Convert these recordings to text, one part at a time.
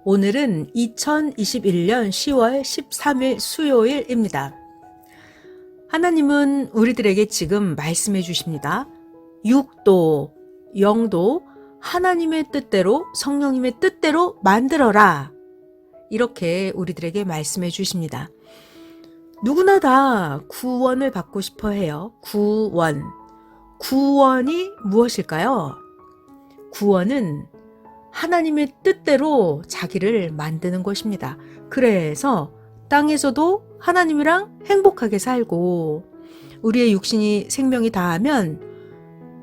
오늘은 2021년 10월 13일 수요일입니다. 하나님은 우리들에게 지금 말씀해 주십니다. 육도, 영도 하나님의 뜻대로 성령님의 뜻대로 만들어라. 이렇게 우리들에게 말씀해 주십니다. 누구나 다 구원을 받고 싶어 해요. 구원. 구원이 무엇일까요? 구원은 하나님의 뜻대로 자기를 만드는 것입니다. 그래서 땅에서도 하나님이랑 행복하게 살고 우리의 육신이 생명이 다하면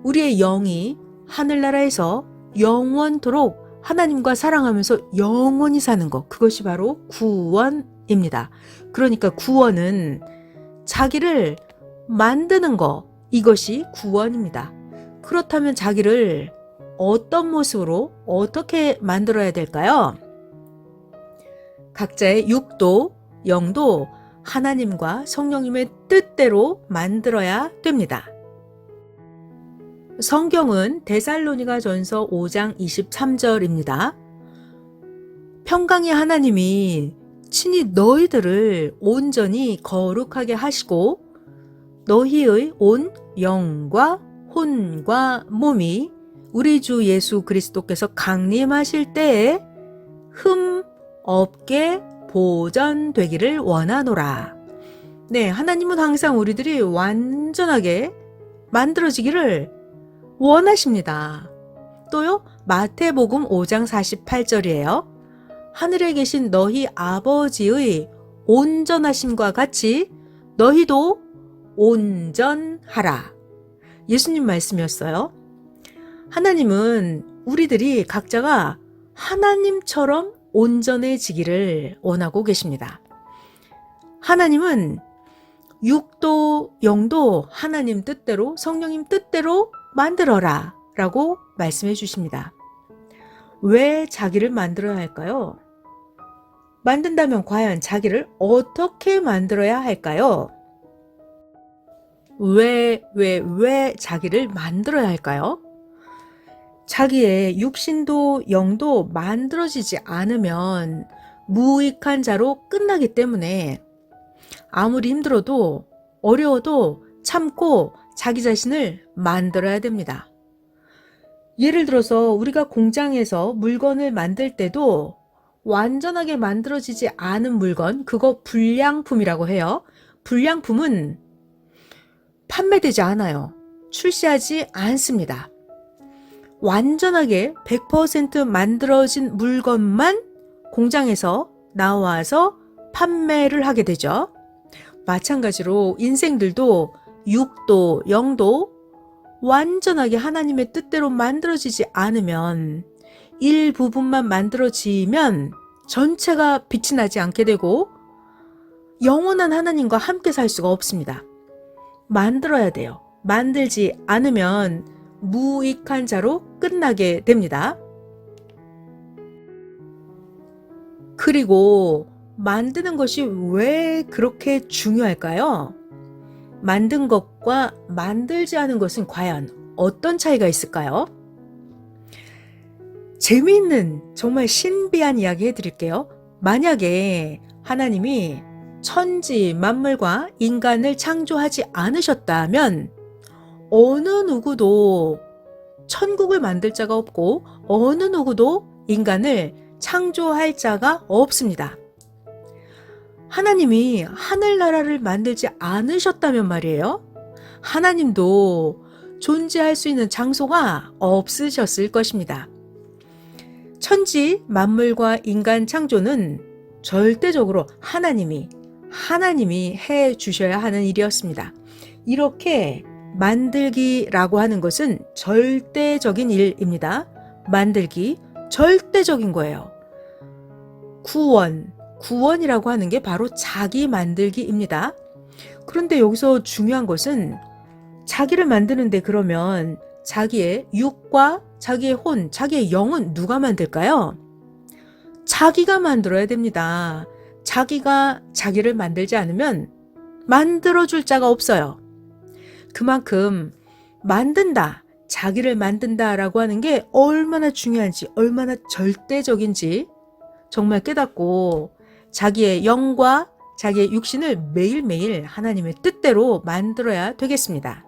우리의 영이 하늘나라에서 영원토록 하나님과 사랑하면서 영원히 사는 것, 그것이 바로 구원입니다. 그러니까 구원은 자기를 만드는 것, 이것이 구원입니다. 그렇다면 자기를 어떤 모습으로 어떻게 만들어야 될까요? 각자의 육도, 영도 하나님과 성령님의 뜻대로 만들어야 됩니다. 성경은 데살로니가전서 5장 23절입니다. 평강의 하나님이 친히 너희들을 온전히 거룩하게 하시고 너희의 온 영과 혼과 몸이 우리 주 예수 그리스도께서 강림하실 때에 흠 없게 보존되기를 원하노라. 네, 하나님은 항상 우리들이 완전하게 만들어지기를 원하십니다. 또요, 마태복음 5장 48절이에요. 하늘에 계신 너희 아버지의 온전하심과 같이 너희도 온전하라. 예수님 말씀이었어요. 하나님은 우리들이 각자가 하나님처럼 온전해지기를 원하고 계십니다. 하나님은 육도, 영도 하나님 뜻대로, 성령님 뜻대로 만들어라 라고 말씀해 주십니다. 왜 자기를 만들어야 할까요? 만든다면 과연 자기를 어떻게 만들어야 할까요? 왜 자기를 만들어야 할까요? 자기의 육신도 영도 만들어지지 않으면 무익한 자로 끝나기 때문에 아무리 힘들어도 어려워도 참고 자기 자신을 만들어야 됩니다. 예를 들어서 우리가 공장에서 물건을 만들 때도 완전하게 만들어지지 않은 물건, 그거 불량품이라고 해요. 불량품은 판매되지 않아요. 출시하지 않습니다. 완전하게 100% 만들어진 물건만 공장에서 나와서 판매를 하게 되죠. 마찬가지로 인생들도 육도, 영도 완전하게 하나님의 뜻대로 만들어지지 않으면 일부분만 만들어지면 전체가 빛이 나지 않게 되고 영원한 하나님과 함께 살 수가 없습니다. 만들어야 돼요. 만들지 않으면 무익한 자로 끝나게 됩니다. 그리고 만드는 것이 왜 그렇게 중요할까요? 만든 것과 만들지 않은 것은 과연 어떤 차이가 있을까요? 재미있는 정말 신비한 이야기 해드릴게요. 만약에 하나님이 천지 만물과 인간을 창조하지 않으셨다면 어느 누구도 천국을 만들 자가 없고 어느 누구도 인간을 창조할 자가 없습니다. 하나님이 하늘나라를 만들지 않으셨다면 말이에요. 하나님도 존재할 수 있는 장소가 없으셨을 것입니다. 천지 만물과 인간 창조는 절대적으로 하나님이 해 주셔야 하는 일이었습니다. 이렇게 만들기라고 하는 것은 절대적인 일입니다. 만들기, 절대적인 거예요. 구원이라고 하는 게 바로 자기 만들기입니다. 그런데 여기서 중요한 것은 자기를 만드는데 그러면 자기의 육과 자기의 혼, 자기의 영은 누가 만들까요? 자기가 만들어야 됩니다. 자기가 자기를 만들지 않으면 만들어줄 자가 없어요. 그만큼 만든다, 자기를 만든다라고 하는 게 얼마나 중요한지, 얼마나 절대적인지 정말 깨닫고 자기의 영과 자기의 육신을 매일매일 하나님의 뜻대로 만들어야 되겠습니다.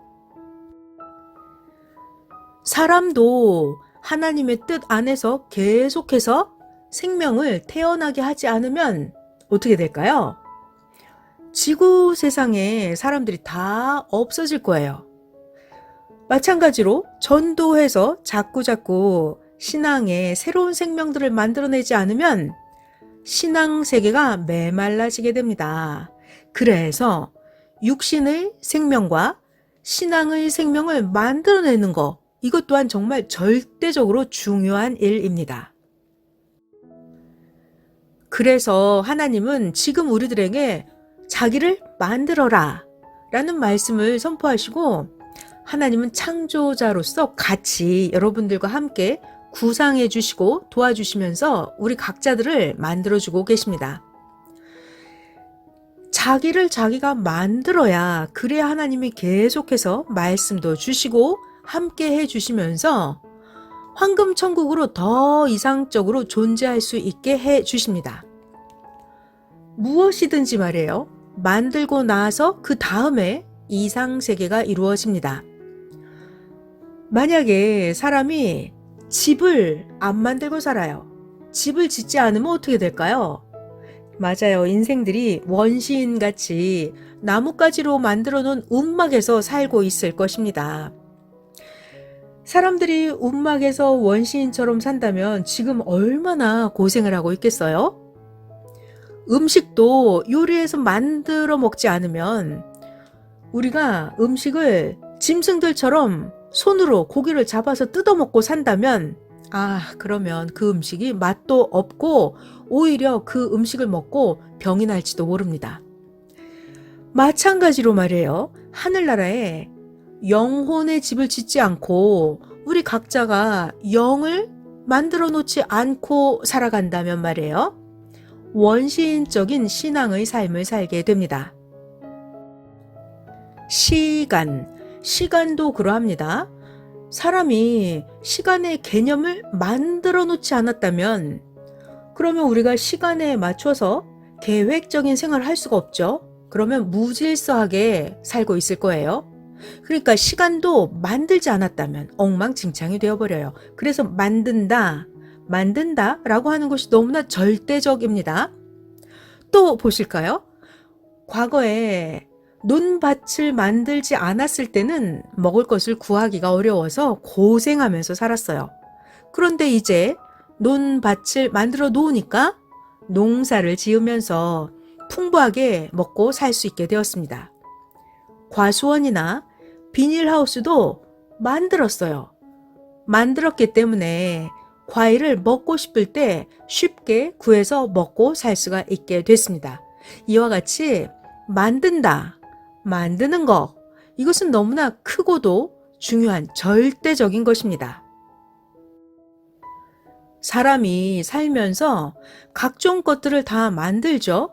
사람도 하나님의 뜻 안에서 계속해서 생명을 태어나게 하지 않으면 어떻게 될까요? 지구 세상에 사람들이 다 없어질 거예요. 마찬가지로 전도해서 자꾸자꾸 신앙에 새로운 생명들을 만들어내지 않으면 신앙 세계가 메말라지게 됩니다. 그래서 육신의 생명과 신앙의 생명을 만들어내는 것, 이것 또한 정말 절대적으로 중요한 일입니다. 그래서 하나님은 지금 우리들에게 자기를 만들어라 라는 말씀을 선포하시고, 하나님은 창조자로서 같이 여러분들과 함께 구상해 주시고 도와주시면서 우리 각자들을 만들어주고 계십니다. 자기를 자기가 만들어야, 그래야 하나님이 계속해서 말씀도 주시고 함께 해주시면서 황금천국으로 더 이상적으로 존재할 수 있게 해주십니다. 무엇이든지 말이에요. 만들고 나서 그 다음에 이상세계가 이루어집니다. 만약에 사람이 집을 안 만들고 살아요. 집을 짓지 않으면 어떻게 될까요? 맞아요. 인생들이 원시인같이 나뭇가지로 만들어 놓은 움막에서 살고 있을 것입니다. 사람들이 움막에서 원시인처럼 산다면 지금 얼마나 고생을 하고 있겠어요? 음식도 요리해서 만들어 먹지 않으면, 우리가 음식을 짐승들처럼 손으로 고기를 잡아서 뜯어먹고 산다면, 그러면 그 음식이 맛도 없고 오히려 그 음식을 먹고 병이 날지도 모릅니다. 마찬가지로 말이에요. 하늘나라에 영혼의 집을 짓지 않고 우리 각자가 영을 만들어 놓지 않고 살아간다면 말이에요. 원시인적인 신앙의 삶을 살게 됩니다. 시간도 그러합니다. 사람이 시간의 개념을 만들어 놓지 않았다면, 그러면 우리가 시간에 맞춰서 계획적인 생활을 할 수가 없죠. 그러면 무질서하게 살고 있을 거예요. 그러니까 시간도 만들지 않았다면 엉망진창이 되어버려요. 그래서 만든다 라고 하는 것이 너무나 절대적입니다. 또 보실까요? 과거에 논밭을 만들지 않았을 때는 먹을 것을 구하기가 어려워서 고생하면서 살았어요. 그런데 이제 논밭을 만들어 놓으니까 농사를 지으면서 풍부하게 먹고 살 수 있게 되었습니다. 과수원이나 비닐하우스도 만들었어요. 만들었기 때문에 과일을 먹고 싶을 때 쉽게 구해서 먹고 살 수가 있게 됐습니다. 이와 같이 만드는 것, 이것은 너무나 크고도 중요한 절대적인 것입니다. 사람이 살면서 각종 것들을 다 만들죠.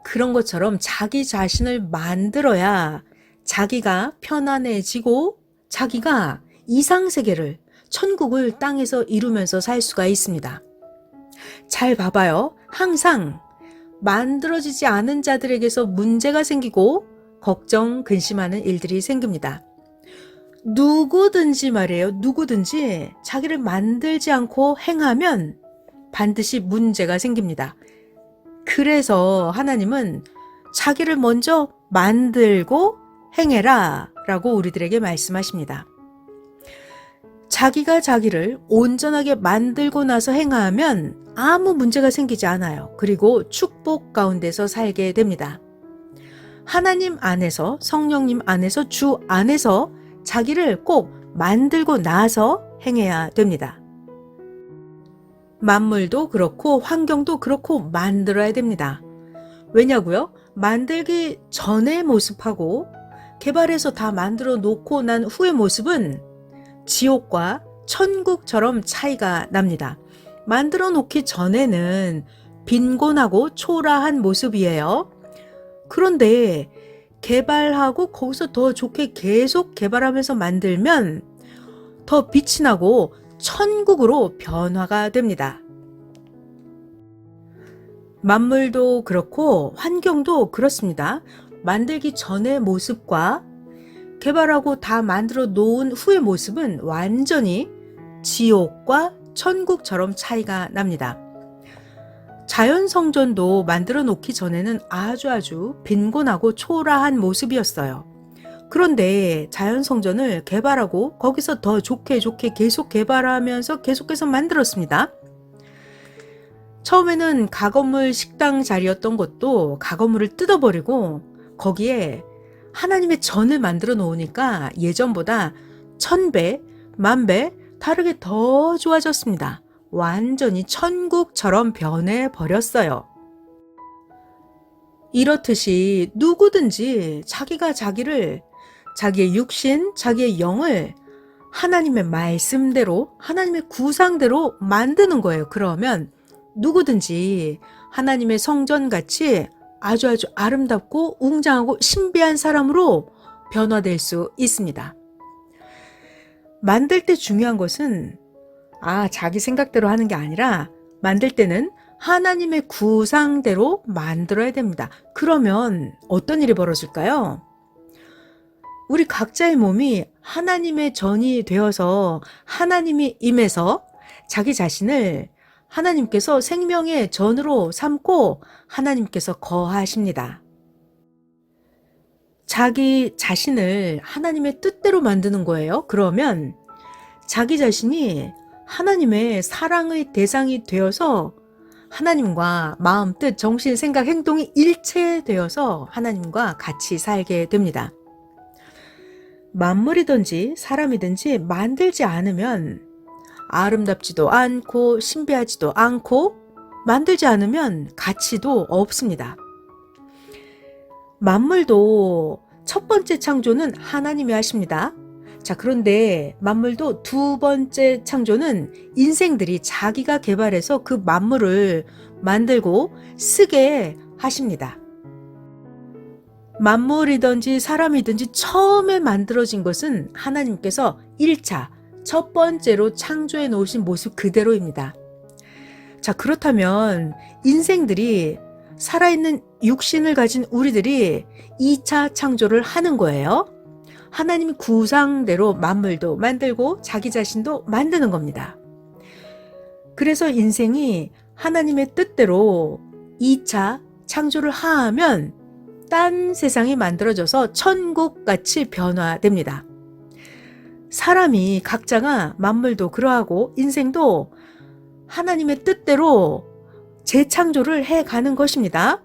그런 것처럼 자기 자신을 만들어야 자기가 편안해지고 자기가 이상세계를, 천국을 땅에서 이루면서 살 수가 있습니다. 잘 봐봐요. 항상 만들어지지 않은 자들에게서 문제가 생기고 걱정, 근심하는 일들이 생깁니다. 누구든지 말이에요. 누구든지 자기를 만들지 않고 행하면 반드시 문제가 생깁니다. 그래서 하나님은 자기를 먼저 만들고 행해라 라고 우리들에게 말씀하십니다. 자기가 자기를 온전하게 만들고 나서 행하면 아무 문제가 생기지 않아요. 그리고 축복 가운데서 살게 됩니다. 하나님 안에서, 성령님 안에서, 주 안에서 자기를 꼭 만들고 나서 행해야 됩니다. 만물도 그렇고 환경도 그렇고 만들어야 됩니다. 왜냐고요? 만들기 전의 모습하고 개발해서 다 만들어 놓고 난 후의 모습은 지옥과 천국처럼 차이가 납니다. 만들어 놓기 전에는 빈곤하고 초라한 모습이에요. 그런데 개발하고 거기서 더 좋게 계속 개발하면서 만들면 더 빛이 나고 천국으로 변화가 됩니다. 만물도 그렇고 환경도 그렇습니다. 만들기 전의 모습과 개발하고 다 만들어 놓은 후의 모습은 완전히 지옥과 천국처럼 차이가 납니다. 자연 성전도 만들어 놓기 전에는 아주 빈곤하고 초라한 모습이었어요. 그런데 자연 성전을 개발하고 거기서 더 좋게 계속 개발하면서 계속해서 만들었습니다. 처음에는 가건물 식당 자리였던 것도 가건물을 뜯어버리고 거기에 하나님의 전을 만들어 놓으니까 예전보다 1000배, 10,000배 다르게 더 좋아졌습니다. 완전히 천국처럼 변해버렸어요. 이렇듯이 누구든지 자기가 자기의 육신, 자기의 영을 하나님의 말씀대로, 하나님의 구상대로 만드는 거예요. 그러면 누구든지 하나님의 성전같이 아주 아름답고 웅장하고 신비한 사람으로 변화될 수 있습니다. 만들 때 중요한 것은 자기 생각대로 하는 게 아니라 만들 때는 하나님의 구상대로 만들어야 됩니다. 그러면 어떤 일이 벌어질까요? 우리 각자의 몸이 하나님의 전이 되어서 하나님이 임해서 자기 자신을 하나님께서 생명의 전으로 삼고 하나님께서 거하십니다. 자기 자신을 하나님의 뜻대로 만드는 거예요. 그러면 자기 자신이 하나님의 사랑의 대상이 되어서 하나님과 마음, 뜻, 정신, 생각, 행동이 일체되어서 하나님과 같이 살게 됩니다. 만물이든지 사람이든지 만들지 않으면 아름답지도 않고 신비하지도 않고 만들지 않으면 가치도 없습니다. 만물도 첫 번째 창조는 하나님이 하십니다. 자, 그런데 만물도 두 번째 창조는 인생들이 자기가 개발해서 그 만물을 만들고 쓰게 하십니다. 만물이든지 사람이든지 처음에 만들어진 것은 하나님께서 1차, 첫 번째로 창조해 놓으신 모습 그대로입니다. 자, 그렇다면 인생들이 살아있는 육신을 가진 우리들이 2차 창조를 하는 거예요. 하나님의 구상대로 만물도 만들고 자기 자신도 만드는 겁니다. 그래서 인생이 하나님의 뜻대로 2차 창조를 하면 딴 세상이 만들어져서 천국같이 변화됩니다. 사람이 각자가 만물도 그러하고 인생도 하나님의 뜻대로 재창조를 해가는 것입니다.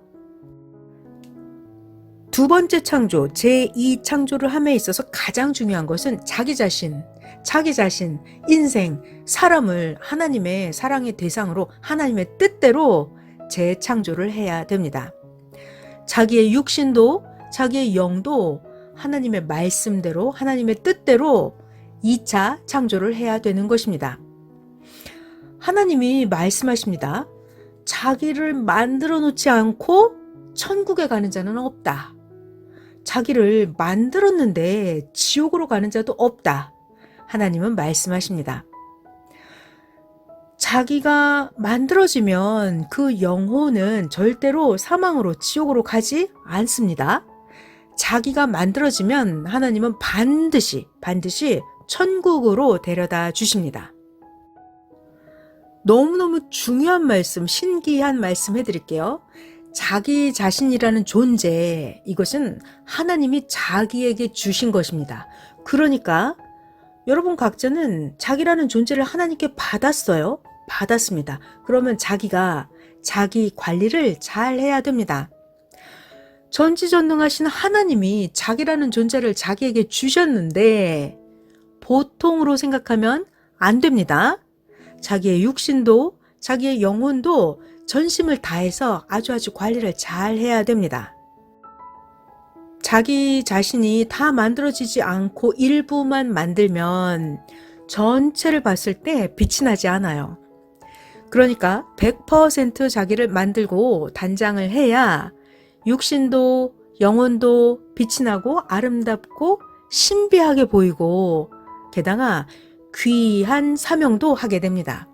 두 번째 창조, 제2창조를 함에 있어서 가장 중요한 것은 자기 자신, 인생, 사람을 하나님의 사랑의 대상으로 하나님의 뜻대로 재창조를 해야 됩니다. 자기의 육신도 자기의 영도 하나님의 말씀대로 하나님의 뜻대로 2차 창조를 해야 되는 것입니다. 하나님이 말씀하십니다. 자기를 만들어 놓지 않고 천국에 가는 자는 없다. 자기를 만들었는데 지옥으로 가는 자도 없다. 하나님은 말씀하십니다. 자기가 만들어지면 그 영혼은 절대로 사망으로 지옥으로 가지 않습니다. 자기가 만들어지면 하나님은 반드시 천국으로 데려다 주십니다. 너무너무 중요한 말씀, 신기한 말씀 해드릴게요. 자기 자신이라는 존재, 이것은 하나님이 자기에게 주신 것입니다. 그러니까 여러분 각자는 자기라는 존재를 하나님께 받았습니다. 그러면 자기가 자기 관리를 잘 해야 됩니다. 전지전능하신 하나님이 자기라는 존재를 자기에게 주셨는데 보통으로 생각하면 안 됩니다. 자기의 육신도 자기의 영혼도 전심을 다해서 아주 관리를 잘 해야 됩니다. 자기 자신이 다 만들어지지 않고 일부만 만들면 전체를 봤을 때 빛이 나지 않아요. 그러니까 100% 자기를 만들고 단장을 해야 육신도 영혼도 빛이 나고 아름답고 신비하게 보이고 게다가 귀한 사명도 하게 됩니다.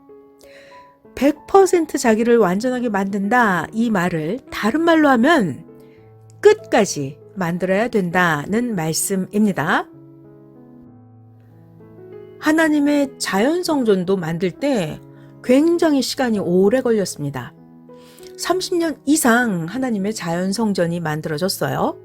100% 자기를 완전하게 만든다, 이 말을 다른 말로 하면 끝까지 만들어야 된다는 말씀입니다. 하나님의 자연성전도 만들 때 굉장히 시간이 오래 걸렸습니다. 30년 이상 하나님의 자연성전이 만들어졌어요.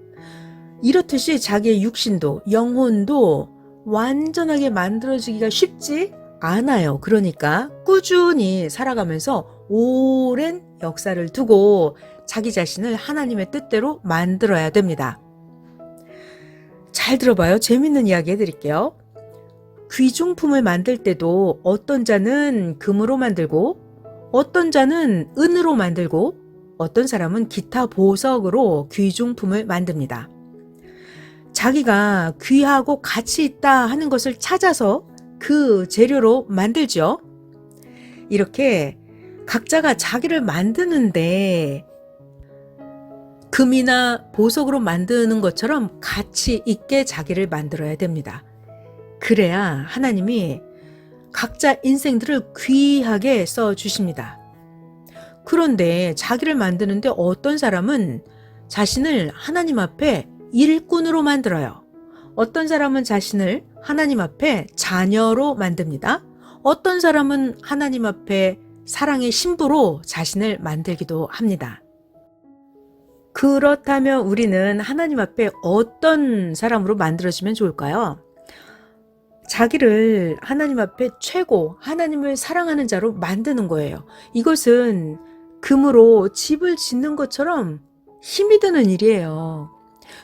이렇듯이 자기의 육신도 영혼도 완전하게 만들어지기가 쉽지 않아요. 그러니까 꾸준히 살아가면서 오랜 역사를 두고 자기 자신을 하나님의 뜻대로 만들어야 됩니다. 잘 들어봐요. 재밌는 이야기 해드릴게요. 귀중품을 만들 때도 어떤 자는 금으로 만들고 어떤 자는 은으로 만들고 어떤 사람은 기타 보석으로 귀중품을 만듭니다. 자기가 귀하고 가치 있다 하는 것을 찾아서 그 재료로 만들죠. 이렇게 각자가 자기를 만드는데 금이나 보석으로 만드는 것처럼 가치 있게 자기를 만들어야 됩니다. 그래야 하나님이 각자 인생들을 귀하게 써주십니다. 그런데 자기를 만드는데 어떤 사람은 자신을 하나님 앞에 일꾼으로 만들어요. 어떤 사람은 자신을 하나님 앞에 자녀로 만듭니다. 어떤 사람은 하나님 앞에 사랑의 신부로 자신을 만들기도 합니다. 그렇다면 우리는 하나님 앞에 어떤 사람으로 만들어지면 좋을까요? 자기를 하나님 앞에 최고, 하나님을 사랑하는 자로 만드는 거예요. 이것은 금으로 집을 짓는 것처럼 힘이 드는 일이에요.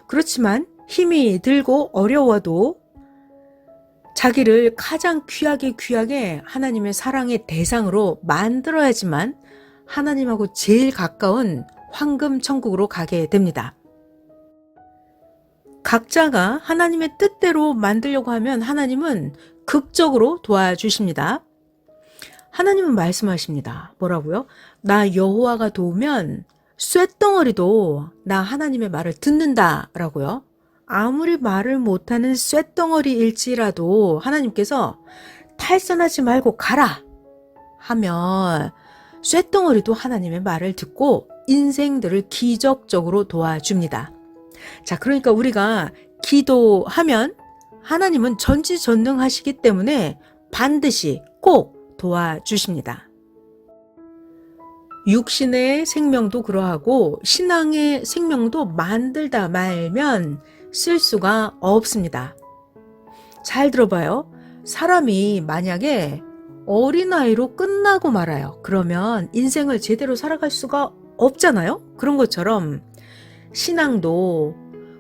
그렇지만 힘이 들고 어려워도 자기를 가장 귀하게 하나님의 사랑의 대상으로 만들어야지만 하나님하고 제일 가까운 황금 천국으로 가게 됩니다. 각자가 하나님의 뜻대로 만들려고 하면 하나님은 극적으로 도와주십니다. 하나님은 말씀하십니다. 뭐라고요? 나 여호와가 도우면 쇳덩어리도 나 하나님의 말을 듣는다 라고요. 아무리 말을 못하는 쇳덩어리일지라도 하나님께서 탈선하지 말고 가라 하면 쇳덩어리도 하나님의 말을 듣고 인생들을 기적적으로 도와줍니다. 자, 그러니까 우리가 기도하면 하나님은 전지전능하시기 때문에 반드시 꼭 도와주십니다. 육신의 생명도 그러하고 신앙의 생명도 만들다 말면 쓸 수가 없습니다. 잘 들어봐요. 사람이 만약에 어린아이로 끝나고 말아요. 그러면 인생을 제대로 살아갈 수가 없잖아요. 그런 것처럼 신앙도,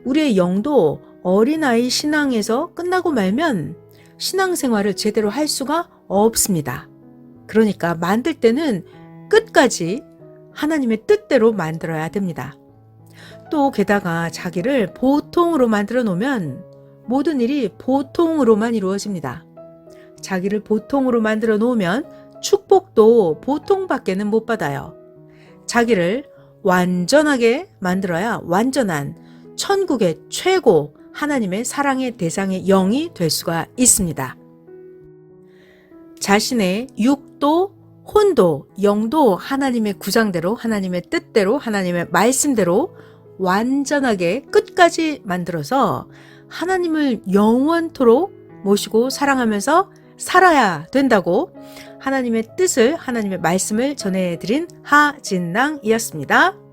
우리의 영도 어린아이 신앙에서 끝나고 말면 신앙생활을 제대로 할 수가 없습니다. 그러니까 만들 때는 끝까지 하나님의 뜻대로 만들어야 됩니다. 또 게다가 자기를 보통으로 만들어 놓으면 모든 일이 보통으로만 이루어집니다. 자기를 보통으로 만들어 놓으면 축복도 보통밖에는 못 받아요. 자기를 완전하게 만들어야 완전한 천국의 최고 하나님의 사랑의 대상의 영이 될 수가 있습니다. 자신의 육도, 혼도, 영도 하나님의 구상대로, 하나님의 뜻대로, 하나님의 말씀대로 완전하게 끝까지 만들어서 하나님을 영원토록 모시고 사랑하면서 살아야 된다고 하나님의 뜻을, 하나님의 말씀을 전해드린 하진낭이었습니다.